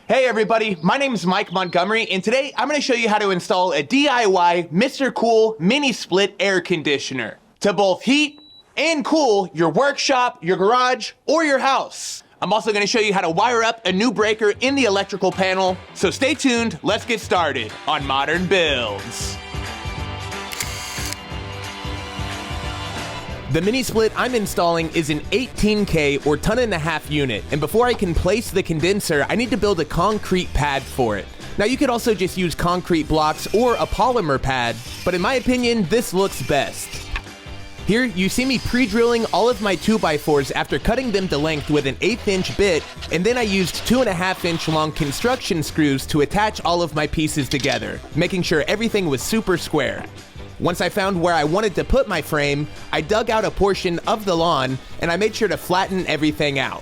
Hey everybody, my name is Mike Montgomery, and today I'm going to show you how to install a DIY Mr. Cool Mini Split air conditioner to both heat and cool your workshop, your garage, or your house. I'm also going to show you how to wire up a new breaker in the electrical panel, so stay tuned, let's get started on Modern Builds. The mini split I'm installing is an 18K or 1.5 ton unit, and before I can place the condenser, I need to build a concrete pad for it. Now you could also just use concrete blocks or a polymer pad, but in my opinion, this looks best. Here, you see me pre-drilling all of my 2x4s after cutting them to length with an 1/8 inch bit, and then I used 2.5 inch long construction screws to attach all of my pieces together, making sure everything was super square. Once I found where I wanted to put my frame, I dug out a portion of the lawn and I made sure to flatten everything out.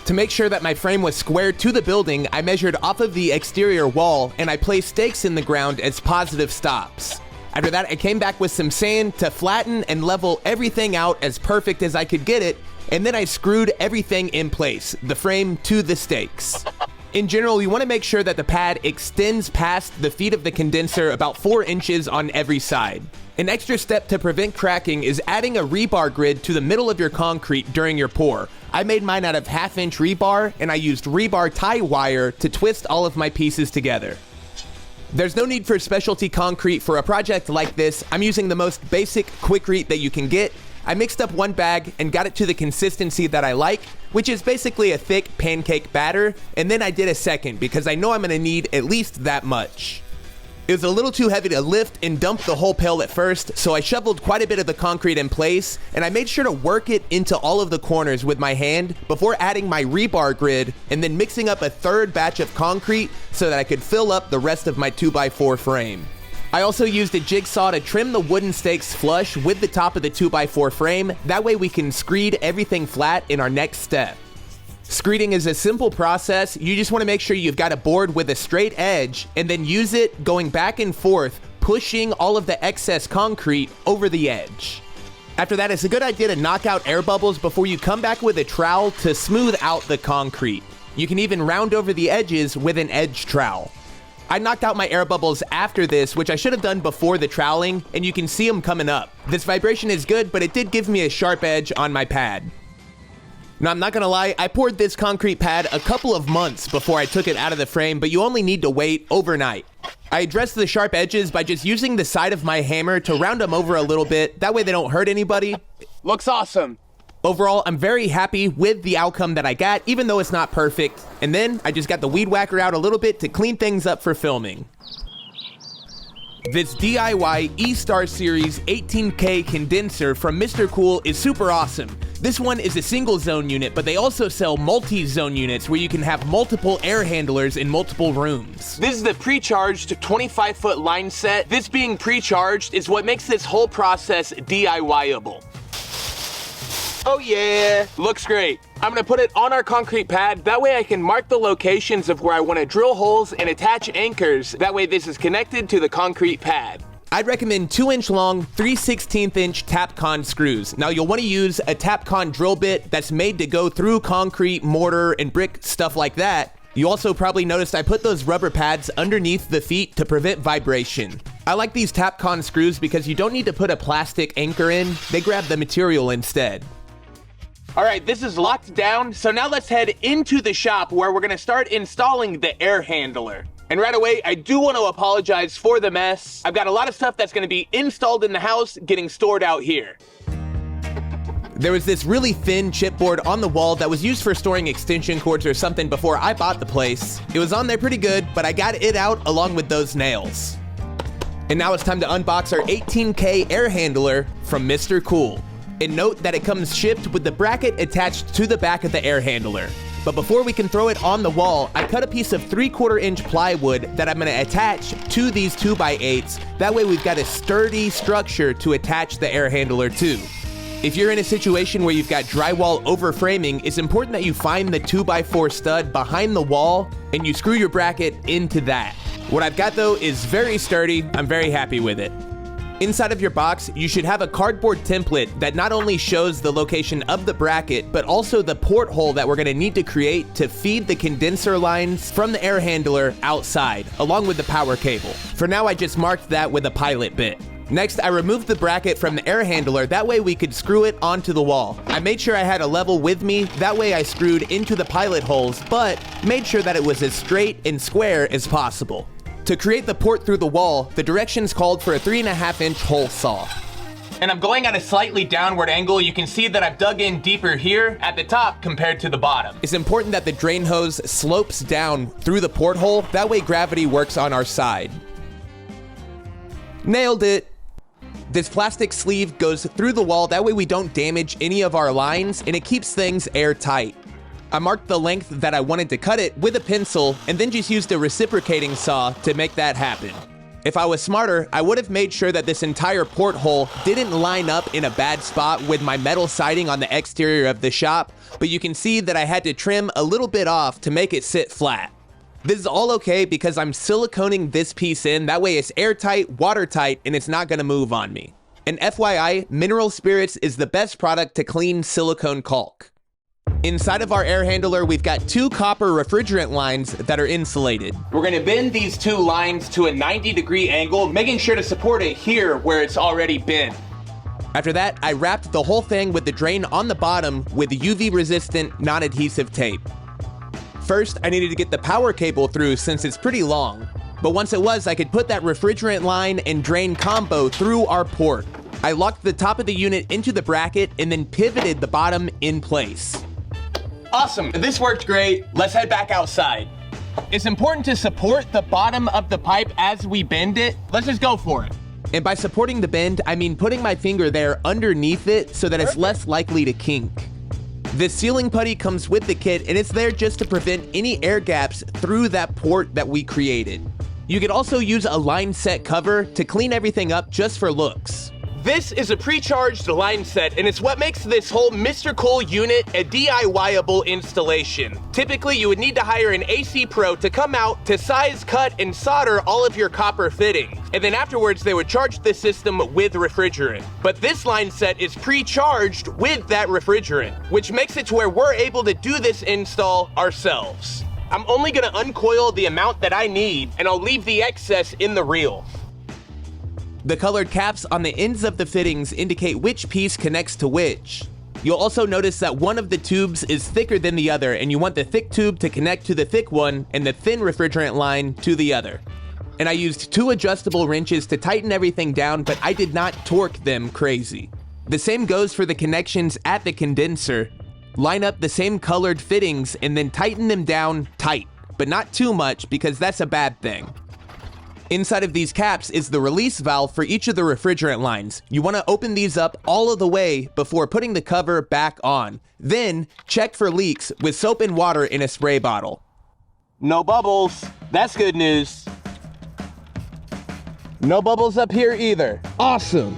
To make sure that my frame was square to the building, I measured off of the exterior wall and I placed stakes in the ground as positive stops. After that, I came back with some sand to flatten and level everything out as perfect as I could get it, and then I screwed everything in place, the frame to the stakes. In general, you want to make sure that the pad extends past the feet of the condenser about 4 inches on every side. An extra step to prevent cracking is adding a rebar grid to the middle of your concrete during your pour. I made mine out of 1/2 inch rebar, and I used rebar tie wire to twist all of my pieces together. There's no need for specialty concrete for a project like this. I'm using the most basic Quikrete that you can get. I mixed up 1 bag and got it to the consistency that I like, which is basically a thick pancake batter, and then I did a second because I know I'm gonna need at least that much. It was a little too heavy to lift and dump the whole pail at first, so I shoveled quite a bit of the concrete in place, and I made sure to work it into all of the corners with my hand before adding my rebar grid and then mixing up a 3rd batch of concrete so that I could fill up the rest of my 2x4 frame. I also used a jigsaw to trim the wooden stakes flush with the top of the 2x4 frame. That way we can screed everything flat in our next step. Screeding is a simple process. You just want to make sure you've got a board with a straight edge and then use it going back and forth, pushing all of the excess concrete over the edge. After that, it's a good idea to knock out air bubbles before you come back with a trowel to smooth out the concrete. You can even round over the edges with an edge trowel. I knocked out my air bubbles after this, which I should have done before the troweling, and you can see them coming up. This vibration is good, but it did give me a sharp edge on my pad. Now, I'm not gonna lie, I poured this concrete pad a couple of months before I took it out of the frame, but you only need to wait overnight. I addressed the sharp edges by just using the side of my hammer to round them over a little bit. That way they don't hurt anybody. Looks awesome. Overall, I'm very happy with the outcome that I got, even though it's not perfect. And then I just got the weed whacker out a little bit to clean things up for filming. This DIY E-Star Series 18K condenser from Mr. Cool is super awesome. This one is a single zone unit, but they also sell multi-zone units where you can have multiple air handlers in multiple rooms. This is the pre-charged 25-foot line set. This being pre-charged is what makes this whole process DIY-able. Oh yeah, looks great. I'm gonna put it on our concrete pad. That way I can mark the locations of where I wanna drill holes and attach anchors. That way this is connected to the concrete pad. I'd recommend 2 inch long, 3/16 inch Tapcon screws. Now you'll wanna use a Tapcon drill bit that's made to go through concrete, mortar, and brick, stuff like that. You also probably noticed I put those rubber pads underneath the feet to prevent vibration. I like these Tapcon screws because you don't need to put a plastic anchor in. They grab the material instead. All right, this is locked down, so now let's head into the shop where we're gonna start installing the air handler. And right away, I do want to apologize for the mess. I've got a lot of stuff that's gonna be installed in the house getting stored out here. There was this really thin chipboard on the wall that was used for storing extension cords or something before I bought the place. It was on there pretty good, but I got it out along with those nails. And now it's time to unbox our 18K air handler from Mr. Cool. And note that it comes shipped with the bracket attached to the back of the air handler. But before we can throw it on the wall, I cut a piece of 3/4 inch plywood that I'm gonna attach to these 2x8s. That way we've got a sturdy structure to attach the air handler to. If you're in a situation where you've got drywall over framing, it's important that you find the 2x4 stud behind the wall and you screw your bracket into that. What I've got though is very sturdy. I'm very happy with it. Inside of your box, you should have a cardboard template that not only shows the location of the bracket, but also the porthole that we're gonna need to create to feed the condenser lines from the air handler outside, along with the power cable. For now, I just marked that with a pilot bit. Next, I removed the bracket from the air handler, that way we could screw it onto the wall. I made sure I had a level with me, that way I screwed into the pilot holes, but made sure that it was as straight and square as possible. To create the port through the wall, the directions called for a 3.5-inch hole saw. And I'm going at a slightly downward angle. You can see that I've dug in deeper here at the top compared to the bottom. It's important that the drain hose slopes down through the porthole, that way gravity works on our side. Nailed it! This plastic sleeve goes through the wall, that way we don't damage any of our lines, and it keeps things airtight. I marked the length that I wanted to cut it with a pencil, and then just used a reciprocating saw to make that happen. If I was smarter, I would have made sure that this entire porthole didn't line up in a bad spot with my metal siding on the exterior of the shop, but you can see that I had to trim a little bit off to make it sit flat. This is all okay because I'm siliconing this piece in, that way it's airtight, watertight, and it's not gonna move on me. And FYI, Mineral Spirits is the best product to clean silicone caulk. Inside of our air handler, we've got 2 copper refrigerant lines that are insulated. We're gonna bend these 2 lines to a 90-degree angle, making sure to support it here where it's already bent. After that, I wrapped the whole thing with the drain on the bottom with UV-resistant, non-adhesive tape. First, I needed to get the power cable through since it's pretty long. But once it was, I could put that refrigerant line and drain combo through our port. I locked the top of the unit into the bracket and then pivoted the bottom in place. Awesome, this worked great. Let's head back outside. It's important to support the bottom of the pipe as we bend it. Let's just go for it. And by supporting the bend, I mean putting my finger there underneath it so that it's less likely to kink. This sealing putty comes with the kit, and it's there just to prevent any air gaps through that port that we created. You could also use a line set cover to clean everything up just for looks. This is a pre-charged line set, and it's what makes this whole Mr. Cole unit a DIY-able installation. Typically, you would need to hire an AC pro to come out to size, cut, and solder all of your copper fittings. And then afterwards, they would charge the system with refrigerant. But this line set is pre-charged with that refrigerant, which makes it to where we're able to do this install ourselves. I'm only gonna uncoil the amount that I need, and I'll leave the excess in the reel. The colored caps on the ends of the fittings indicate which piece connects to which. You'll also notice that one of the tubes is thicker than the other, and you want the thick tube to connect to the thick one and the thin refrigerant line to the other. And I used 2 adjustable wrenches to tighten everything down, but I did not torque them crazy. The same goes for the connections at the condenser. Line up the same colored fittings and then tighten them down tight, but not too much because that's a bad thing. Inside of these caps is the release valve for each of the refrigerant lines. You want to open these up all of the way before putting the cover back on. Then, check for leaks with soap and water in a spray bottle. No bubbles. That's good news. No bubbles up here either. Awesome.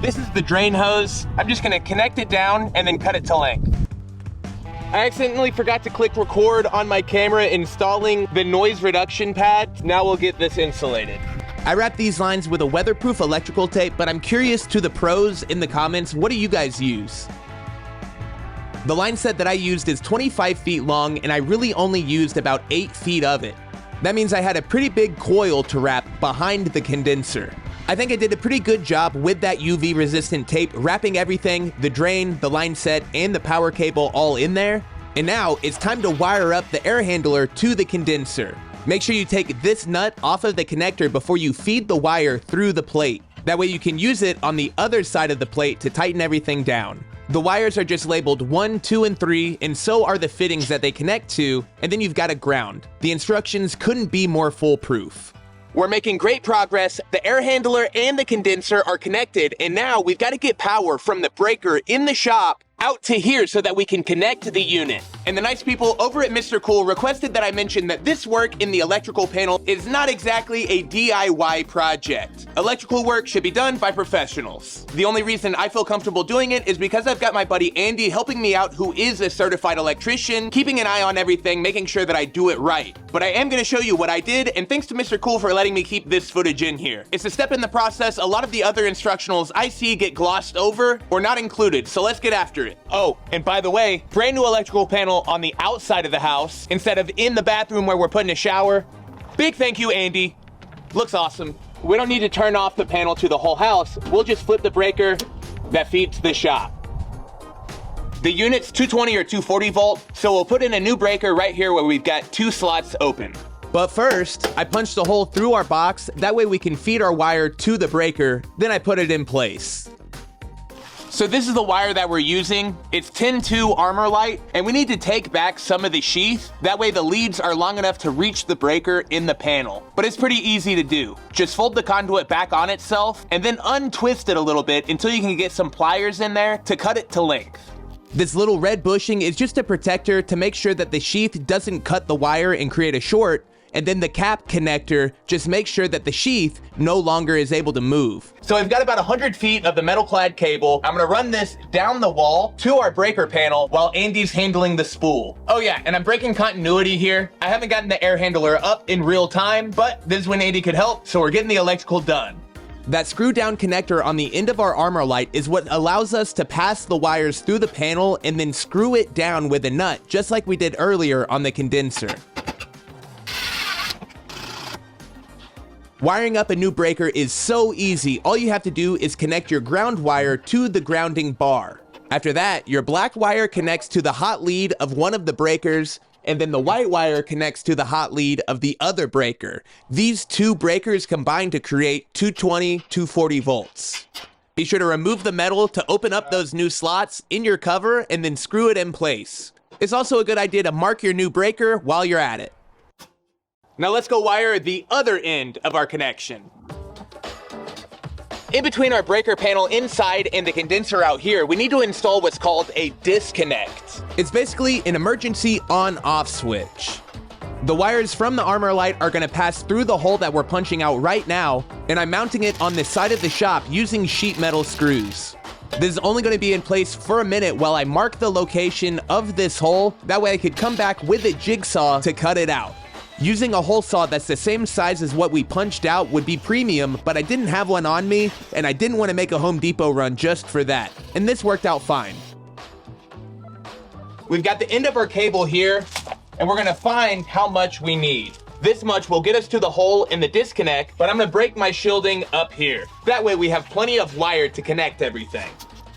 This is the drain hose. I'm just going to connect it down and then cut it to length. I accidentally forgot to click record on my camera installing the noise reduction pad. Now we'll get this insulated. I wrapped these lines with a weatherproof electrical tape, but I'm curious to the pros in the comments, what do you guys use? The line set that I used is 25 feet long, and I really only used about 8 feet of it. That means I had a pretty big coil to wrap behind the condenser. I think I did a pretty good job with that UV resistant tape, wrapping everything, the drain, the line set, and the power cable all in there. And now it's time to wire up the air handler to the condenser. Make sure you take this nut off of the connector before you feed the wire through the plate. That way you can use it on the other side of the plate to tighten everything down. The wires are just labeled 1, 2, and 3, and so are the fittings that they connect to, and then you've got a ground. The instructions couldn't be more foolproof. We're making great progress. The air handler and the condenser are connected, and now we've got to get power from the breaker in the shop out to here so that we can connect the unit. And the nice people over at Mr. Cool requested that I mention that this work in the electrical panel is not exactly a DIY project. Electrical work should be done by professionals. The only reason I feel comfortable doing it is because I've got my buddy Andy helping me out, who is a certified electrician, keeping an eye on everything, making sure that I do it right. But I am going to show you what I did, and thanks to Mr. Cool for letting me keep this footage in here. It's a step in the process. A lot of the other instructionals I see get glossed over or not included, so let's get after it. Oh, and by the way, brand new electrical panel on the outside of the house instead of in the bathroom where we're putting a shower. Big thank you, Andy. Looks awesome. We don't need to turn off the panel to the whole house. We'll just flip the breaker that feeds the shop. The unit's 220 or 240 volt, so we'll put in a new breaker right here where we've got 2 slots open. But first, I punched a hole through our box, that way we can feed our wire to the breaker, then I put it in place. So this is the wire that we're using. It's 10-2 Armor Light, and we need to take back some of the sheath. That way the leads are long enough to reach the breaker in the panel. But it's pretty easy to do. Just fold the conduit back on itself, and then untwist it a little bit until you can get some pliers in there to cut it to length. This little red bushing is just a protector to make sure that the sheath doesn't cut the wire and create a short, and then the cap connector just makes sure that the sheath no longer is able to move. So I've got about 100 feet of the metal clad cable. I'm gonna run this down the wall to our breaker panel while Andy's handling the spool. Oh yeah, and I'm breaking continuity here. I haven't gotten the air handler up in real time, but this is when Andy could help, so we're getting the electrical done. That screw down connector on the end of our armor light is what allows us to pass the wires through the panel and then screw it down with a nut, just like we did earlier on the condenser. Wiring up a new breaker is so easy. All you have to do is connect your ground wire to the grounding bar. After that, your black wire connects to the hot lead of one of the breakers, and then the white wire connects to the hot lead of the other breaker. These 2 breakers combine to create 220, 240 volts. Be sure to remove the metal to open up those new slots in your cover and then screw it in place. It's also a good idea to mark your new breaker while you're at it. Now let's go wire the other end of our connection. In between our breaker panel inside and the condenser out here, we need to install what's called a disconnect. It's basically an emergency on-off switch. The wires from the armor light are going to pass through the hole that we're punching out right now, and I'm mounting it on the side of the shop using sheet metal screws. This is only going to be in place for a minute while I mark the location of this hole. That way I could come back with a jigsaw to cut it out. Using a hole saw that's the same size as what we punched out would be premium, but I didn't have one on me, and I didn't want to make a Home Depot run just for that. And this worked out fine. We've got the end of our cable here, and we're going to find how much we need. This much will get us to the hole in the disconnect, but I'm going to break my shielding up here. That way we have plenty of wire to connect everything.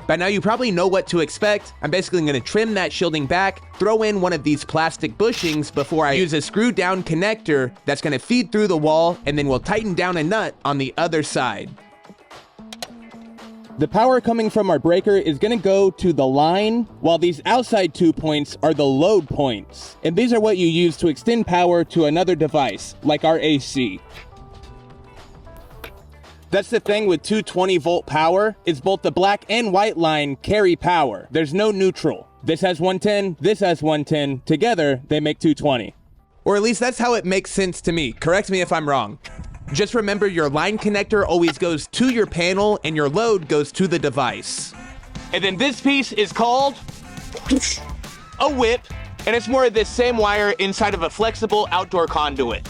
By now you probably know what to expect. I'm basically going to trim that shielding back, throw in one of these plastic bushings before I use a screw down connector that's going to feed through the wall, and then we'll tighten down a nut on the other side. The power coming from our breaker is going to go to the line, while these outside 2 points are the load points. And these are what you use to extend power to another device, like our AC. That's the thing with 220 volt power, is both the black and white line carry power. There's no neutral. This has 110, this has 110. Together, they make 220. Or at least that's how it makes sense to me. Correct me if I'm wrong. Just remember your line connector always goes to your panel and your load goes to the device. And then this piece is called a whip, and it's more of this same wire inside of a flexible outdoor conduit.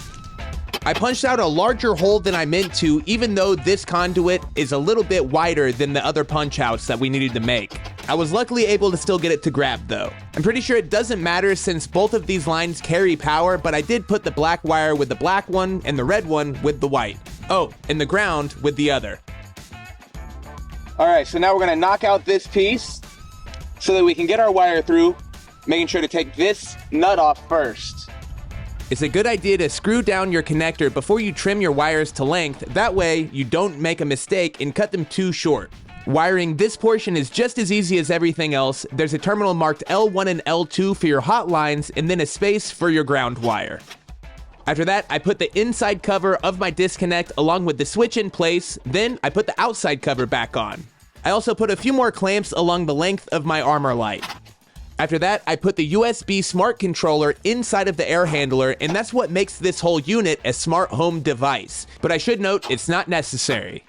I punched out a larger hole than I meant to, even though this conduit is a little bit wider than the other punch outs that we needed to make. I was luckily able to still get it to grab though. I'm pretty sure it doesn't matter since both of these lines carry power, but I did put the black wire with the black one and the red one with the white. Oh, and the ground with the other. All right, so now we're gonna knock out this piece so that we can get our wire through, making sure to take this nut off first. It's a good idea to screw down your connector before you trim your wires to length. That way, you don't make a mistake and cut them too short. Wiring this portion is just as easy as everything else. There's a terminal marked L1 and L2 for your hot lines, and then a space for your ground wire. After that, I put the inside cover of my disconnect along with the switch in place. Then I put the outside cover back on. I also put a few more clamps along the length of my armor light. After that, I put the USB smart controller inside of the air handler, and that's what makes this whole unit a smart home device. But I should note, it's not necessary.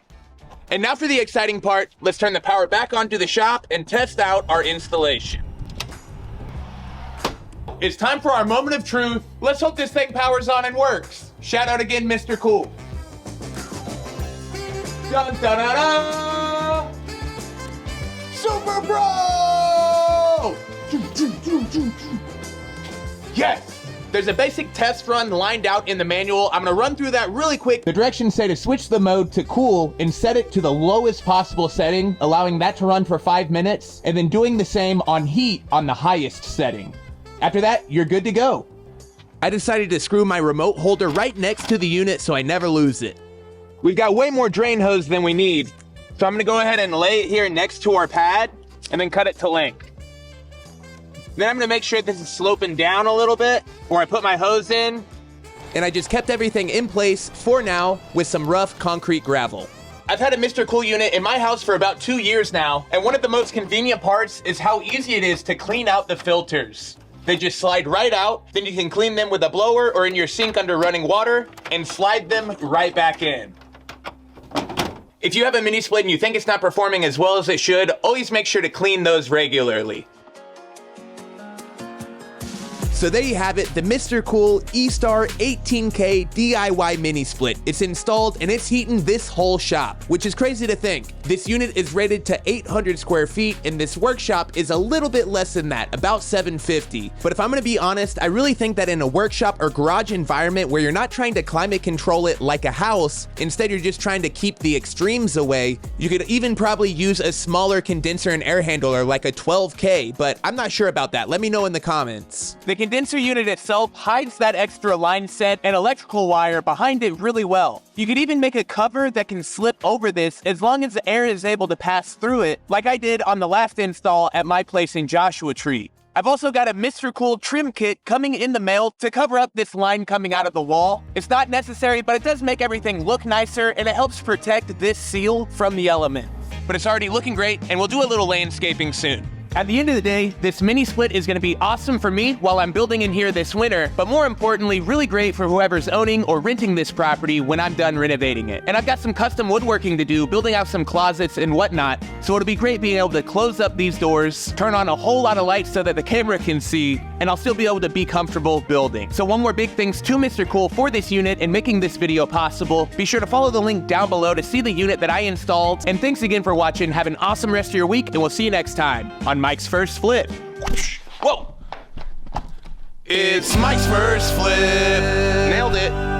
And now for the exciting part, let's turn the power back onto the shop and test out our installation. It's time for our moment of truth. Let's hope this thing powers on and works. Shout out again, Mr. Cool. Dun, dun, dun, dun. Super Bro! Yes! There's a basic test run lined out in the manual. I'm gonna run through that really quick. The directions say to switch the mode to cool and set it to the lowest possible setting, allowing that to run for 5 minutes, and then doing the same on heat on the highest setting. After that, you're good to go. I decided to screw my remote holder right next to the unit so I never lose it. We've got way more drain hose than we need, so I'm gonna go ahead and lay it here next to our pad and then cut it to length. Then I'm gonna make sure this is sloping down a little bit where I put my hose in. And I just kept everything in place for now with some rough concrete gravel. I've had a Mr. Cool unit in my house for about 2 years now, and one of the most convenient parts is how easy it is to clean out the filters. They just slide right out, then you can clean them with a blower or in your sink under running water and slide them right back in. If you have a mini split and you think it's not performing as well as it should, always make sure to clean those regularly. So there you have it, the Mr. Cool E-Star 18K DIY mini split. It's installed and it's heating this whole shop, which is crazy to think. This unit is rated to 800 square feet and this workshop is a little bit less than that, about 750. But if I'm gonna be honest, I really think that in a workshop or garage environment where you're not trying to climate control it like a house, instead you're just trying to keep the extremes away, you could even probably use a smaller condenser and air handler like a 12K, but I'm not sure about that. Let me know in the comments. The condenser unit itself hides that extra line set and electrical wire behind it really well. You could even make a cover that can slip over this as long as the air is able to pass through it, like I did on the last install at my place in Joshua Tree. I've also got a Mr. Cool trim kit coming in the mail to cover up this line coming out of the wall. It's not necessary, but it does make everything look nicer and it helps protect this seal from the elements. But it's already looking great and we'll do a little landscaping soon. At the end of the day, this mini split is going to be awesome for me while I'm building in here this winter, but more importantly, really great for whoever's owning or renting this property when I'm done renovating it. And I've got some custom woodworking to do, building out some closets and whatnot, so it'll be great being able to close up these doors, turn on a whole lot of lights so that the camera can see, and I'll still be able to be comfortable building. So one more big thanks to Mr. Cool for this unit and making this video possible. Be sure to follow the link down below to see the unit that I installed, and thanks again for watching. Have an awesome rest of your week, and we'll see you next time on Mike's First Flip. Whoa! It's Mike's First Flip. Nailed it.